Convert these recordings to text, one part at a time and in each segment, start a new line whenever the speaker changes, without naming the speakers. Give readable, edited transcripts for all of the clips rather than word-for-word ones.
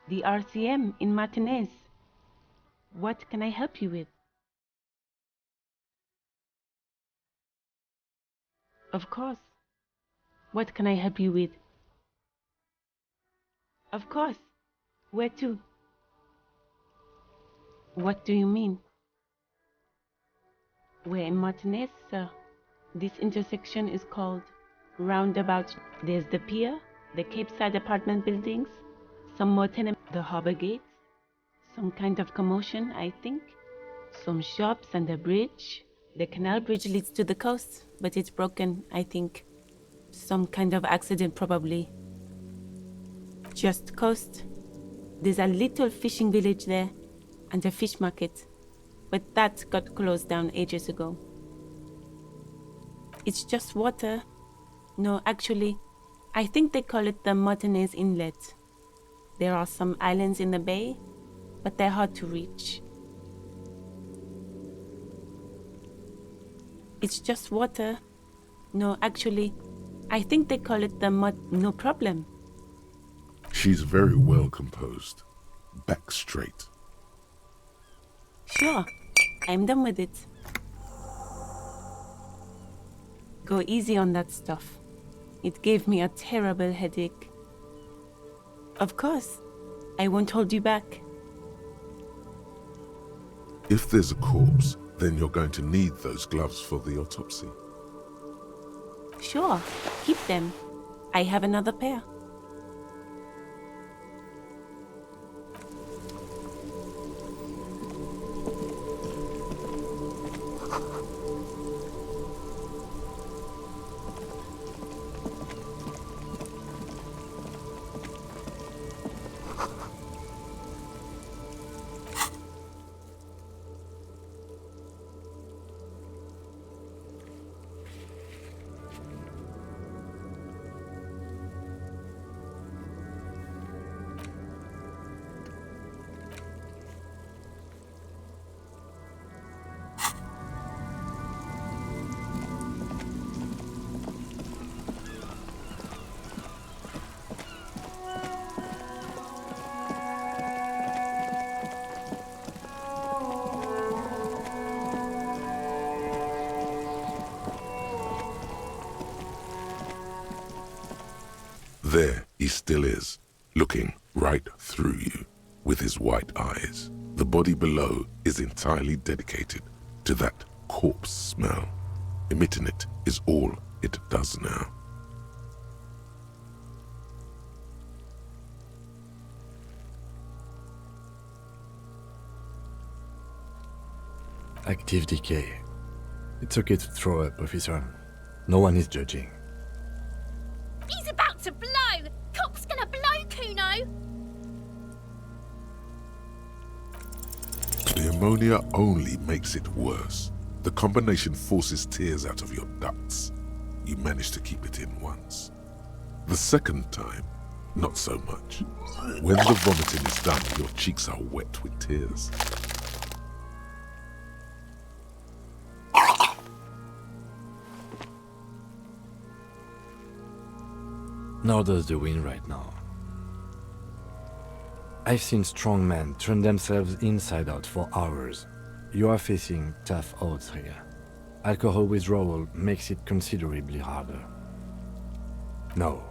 The RCM in Martinez. What can I help you with? Of course. What can I help you with? Of course. Where to? What do you mean? We're in Martinez, sir. This intersection is called Roundabout. There's the pier, the Cape Side apartment buildings, some more tenements, the harbor gates, some kind of commotion, I think, some shops and a bridge. The canal bridge leads to the coast, but it's broken, I think. Some kind of accident, probably. Just coast. There's a little fishing village there, and a fish market, but that got closed down ages ago. It's just water. No, actually, I think they call it the Martinez Inlet. There are some islands in the bay, but they're hard to reach. It's just water. No, actually, I think they call it the No problem.
She's very well composed. Back straight.
Sure, I'm done with it. Go easy on that stuff. It gave me a terrible headache. Of course, I won't hold you back.
If there's a corpse, then you're going to need those gloves for the autopsy.
Sure, keep them. I have another pair.
There he still is, looking right through you with his white eyes. The body below is entirely dedicated to that corpse smell. Emitting it is all it does now.
Active decay. It's okay to throw up, officer. No one is judging.
He's about to blow! Cop's gonna blow, Kuno!
The ammonia only makes it worse. The combination forces tears out of your ducts. You manage to keep it in once. The second time, not so much. When the vomiting is done, your cheeks are wet with tears.
Nor does the wind right now. I've seen strong men turn themselves inside out for hours. You are facing tough odds here. Alcohol withdrawal makes it considerably harder. No,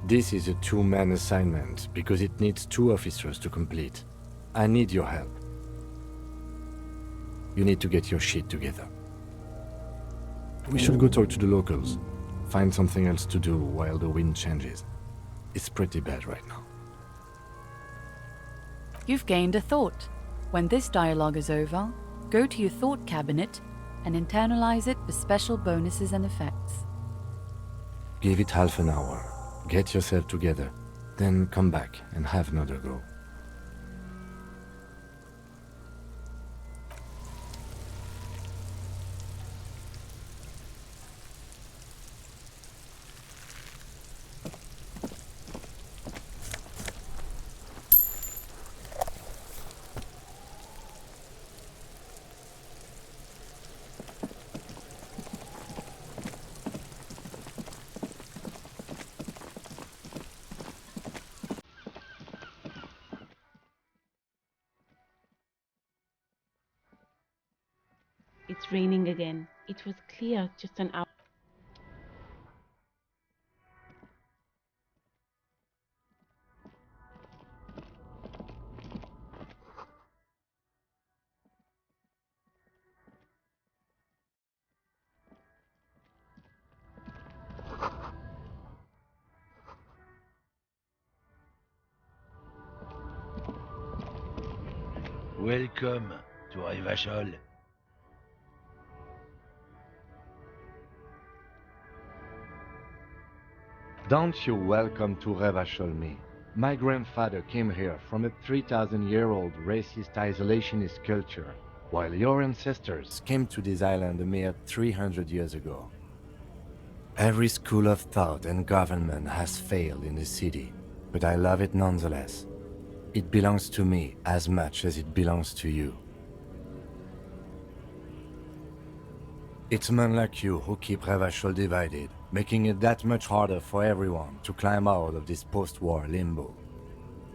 this is a two-man assignment because it needs 2 officers to complete. I need your help. You need to get your shit together. We should go talk to the locals. Find something else to do while the wind changes. It's pretty bad right now.
You've gained a thought. When this dialogue is over, go to your thought cabinet and internalize it for special bonuses and effects.
Give it half an hour. Get yourself together. Then come back and have another go.
It's raining again. It was clear just an hour.
Welcome to Revachol.
Don't you welcome to Revachol me. My grandfather came here from a 3,000-year-old racist isolationist culture, while your ancestors came to this island a mere 300 years ago. Every school of thought and government has failed in the city, but I love it nonetheless. It belongs to me as much as it belongs to you. It's men like you who keep Revachol divided, making it that much harder for everyone to climb out of this post-war limbo.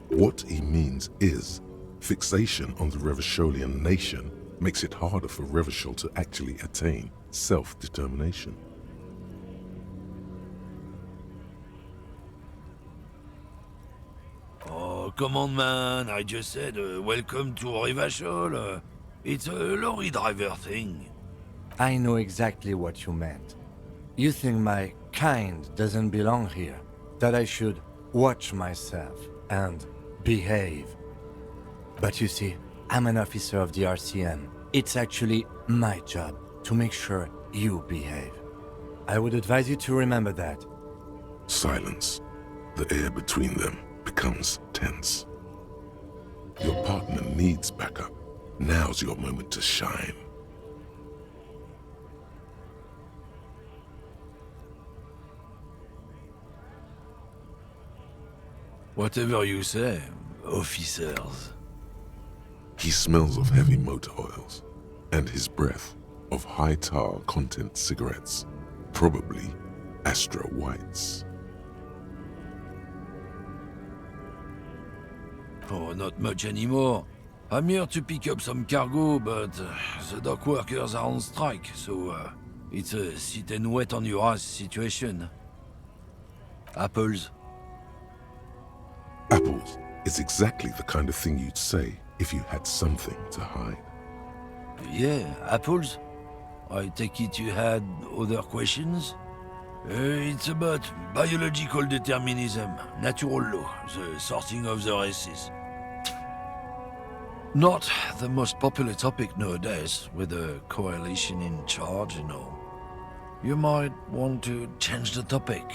What he means is, fixation on the Revacholian nation makes it harder for Revachol to actually attain self-determination.
Oh, come on, man. I just said, welcome to Revachol. It's a lorry driver thing.
I know exactly what you meant. You think my kind doesn't belong here, that I should watch myself and behave. But you see, I'm an officer of the RCM. It's actually my job to make sure you behave. I would advise you to remember that.
Silence. The air between them becomes tense. Your partner needs backup. Now's your moment to shine.
Whatever you say, officers.
He smells of heavy motor oils, and his breath of high tar content cigarettes, probably Astra Whites.
Oh, not much anymore. I'm here to pick up some cargo, but the dock workers are on strike, so it's a sit and wait on your ass situation. Apples.
Apples is exactly the kind of thing you'd say if you had something to hide.
Yeah, apples? I take it you had other questions? It's about biological determinism, natural law, the sorting of the races. Not the most popular topic nowadays, with the coalition in charge and all. You might want to change the topic.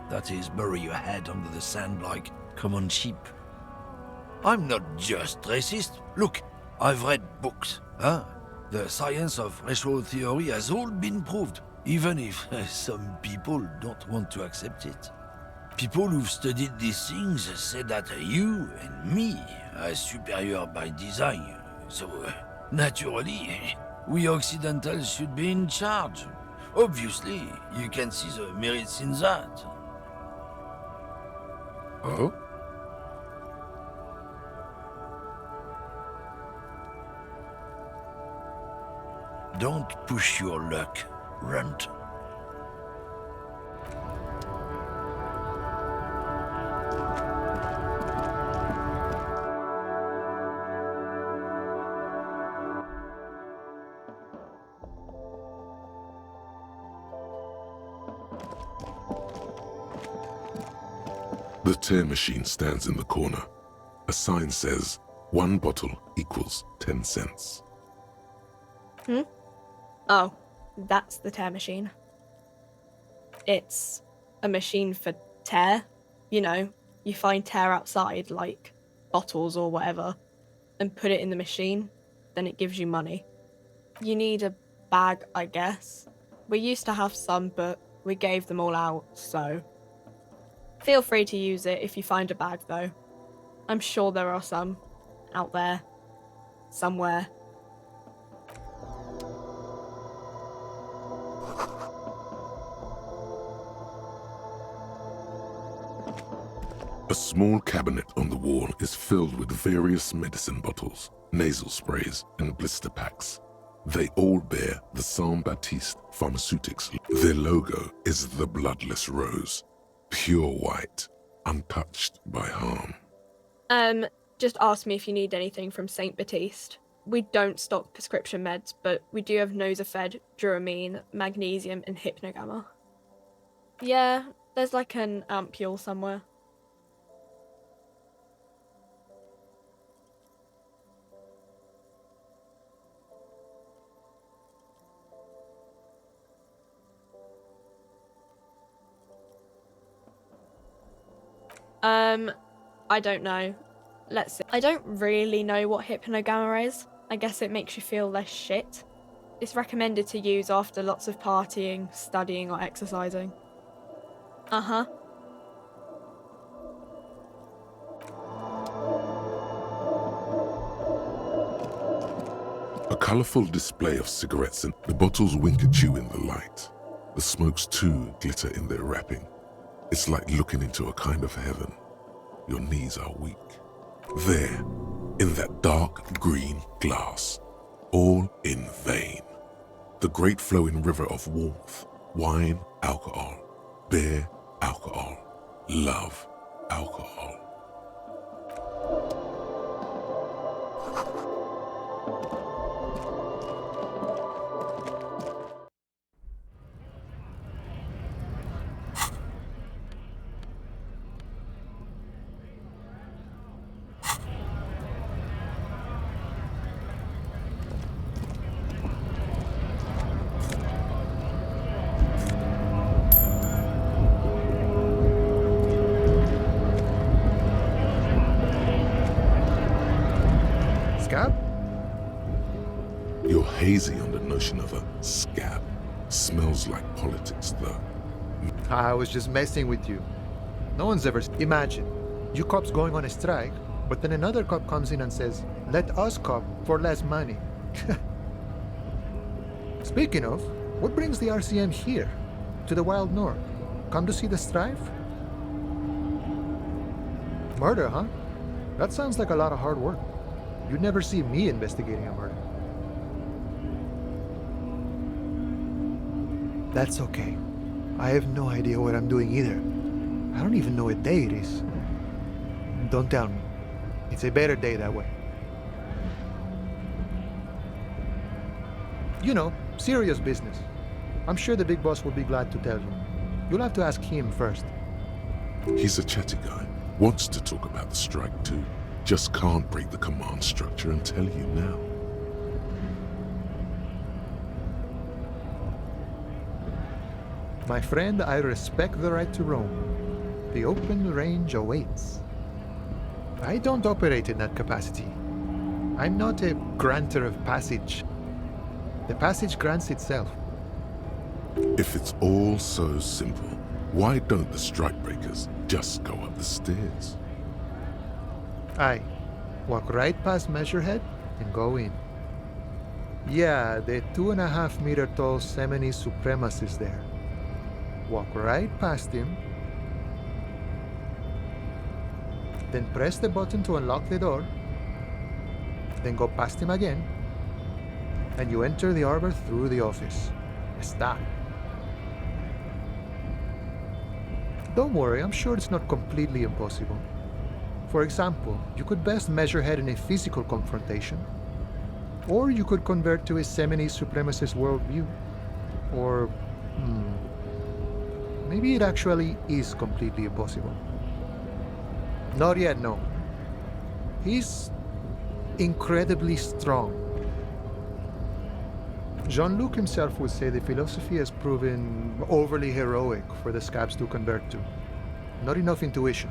That is, bury your head under the sand like common sheep. I'm not just racist. Look, I've read books, huh? The science of racial theory has all been proved, even if some people don't want to accept it. People who've studied these things say that you and me are superior by design, so naturally, we Occidentals should be in charge. Obviously, you can see the merits in that. Oh? Don't push your luck, Runt.
The tear machine stands in the corner. A sign says, 1 bottle equals 10 cents.
Oh, that's the tear machine. It's a machine for tear. You know, you find tear outside, like bottles or whatever, and put it in the machine, then it gives you money. You need a bag, I guess. We used to have some, but we gave them all out, so... Feel free to use it if you find a bag, though. I'm sure there are some out there, somewhere.
A small cabinet on the wall is filled with various medicine bottles, nasal sprays, and blister packs. They all bear the Saint Baptiste Pharmaceutics. Their logo is the bloodless rose, pure white, untouched by harm.
Just ask me if you need anything from St. Baptiste. We don't stock prescription meds, but we do have Nosafed, Duramine, Magnesium, and Hypnogamma. Yeah, there's like an ampule somewhere. I don't know. Let's see. I don't really know what Hypnogamma is. I guess it makes you feel less shit. It's recommended to use after lots of partying, studying, or exercising. Uh-huh.
A colourful display of cigarettes and the bottles wink at you in the light. The smokes too glitter in their wrapping. It's like looking into a kind of heaven. Your knees are weak. There, in that dark green glass, all in vain. The great flowing river of warmth, wine, alcohol, beer, alcohol, love, alcohol.
Scab?
You're hazy on the notion of a scab. Smells like politics, though.
I was just messing with you. No one's ever... Imagine, you cops going on a strike, but then another cop comes in and says, let us cop for less money. Speaking of, what brings the RCM here? To the Wild North? Come to see the strife? Murder, huh? That sounds like a lot of hard work. You'd never see me investigating a murder. That's okay. I have no idea what I'm doing either. I don't even know what day it is. Don't tell me. It's a better day that way. You know, serious business. I'm sure the big boss will be glad to tell you. You'll have to ask him first.
He's a chatty guy. Wants to talk about the strike too. Just can't break the command structure and tell you now.
My friend, I respect the right to roam. The open range awaits. I don't operate in that capacity. I'm not a granter of passage. The passage grants itself.
If it's all so simple, why don't the strikebreakers just go up the stairs?
Aye. Walk right past Measurehead and go in. Yeah, the 2.5-meter tall Semini supremacist there. Walk right past him. Then press the button to unlock the door. Then go past him again. And you enter the arbor through the office. Está. Don't worry, I'm sure it's not completely impossible. For example, you could best Measurehead in a physical confrontation. Or you could convert to a Semini supremacist worldview. Or, maybe it actually is completely impossible. Not yet, no. He's incredibly strong. Jean-Luc himself would say the philosophy has proven overly heroic for the scabs to convert to. Not enough intuition.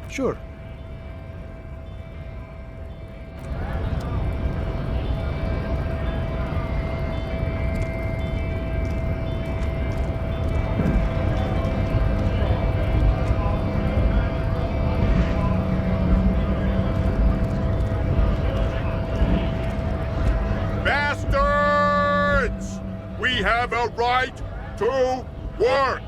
Sure.
Bastards! We have a right to work!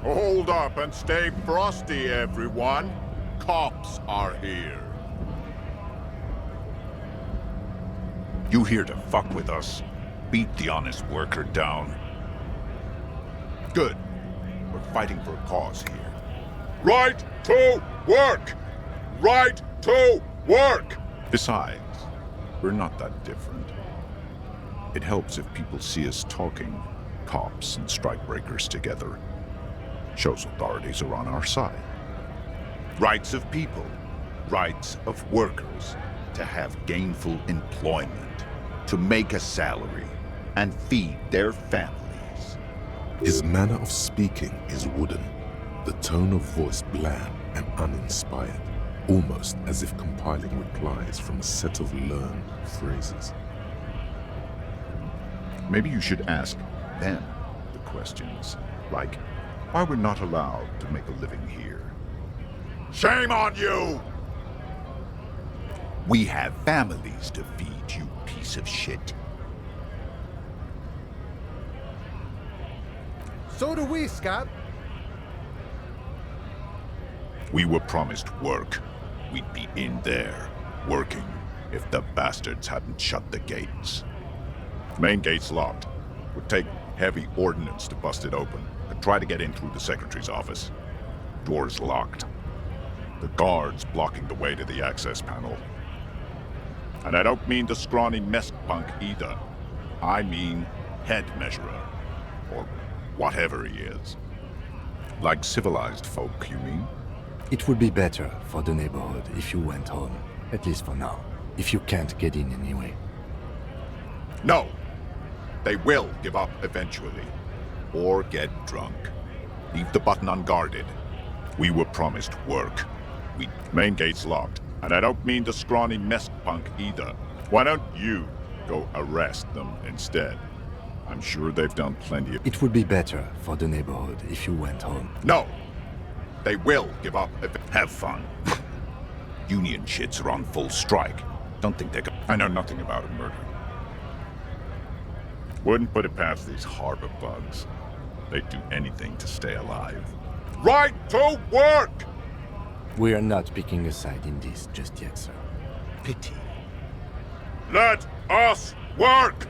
Hold up and stay frosty, everyone. Cops are here. You here to fuck with us? Beat the honest worker down. Good. We're fighting for a cause here. Right to work! Right to work! Besides, we're not that different. It helps if people see us talking, cops and strikebreakers together. Shows authorities are on our side. Rights of people, rights of workers, to have gainful employment, to make a salary, and feed their families.
His manner of speaking is wooden, the tone of voice bland and uninspired, almost as if compiling replies from a set of learned phrases.
Maybe you should ask them the questions, like why we're not allowed to make a living here. Shame on you! We have families to feed, you piece of shit.
So do we, Scott.
We were promised work. We'd be in there, working, if the bastards hadn't shut the gates. Main gate's locked. Would take heavy ordnance to bust it open, and try to get in through the secretary's office. Door's locked. The guards blocking the way to the access panel. And I don't mean the scrawny mess punk either. I mean head measurer, or whatever he is. Like civilized folk, you mean?
It would be better for the neighborhood if you went home, at least for now, if you can't get in anyway.
No! They will give up eventually. Or get drunk. Leave the button unguarded. We were promised work. Main gate's locked. And I don't mean the scrawny mess punk either. Why don't you go arrest them instead? I'm sure they've done plenty of...
It would be better for the neighborhood if you went home.
No! They will give up. Have fun. Union shits are on full strike. Don't think they could... I know nothing about a murder. Wouldn't put it past these harbor bugs. They'd do anything to stay alive. Right to work!
We are not picking a side in this just yet, sir.
Pity. Let us work!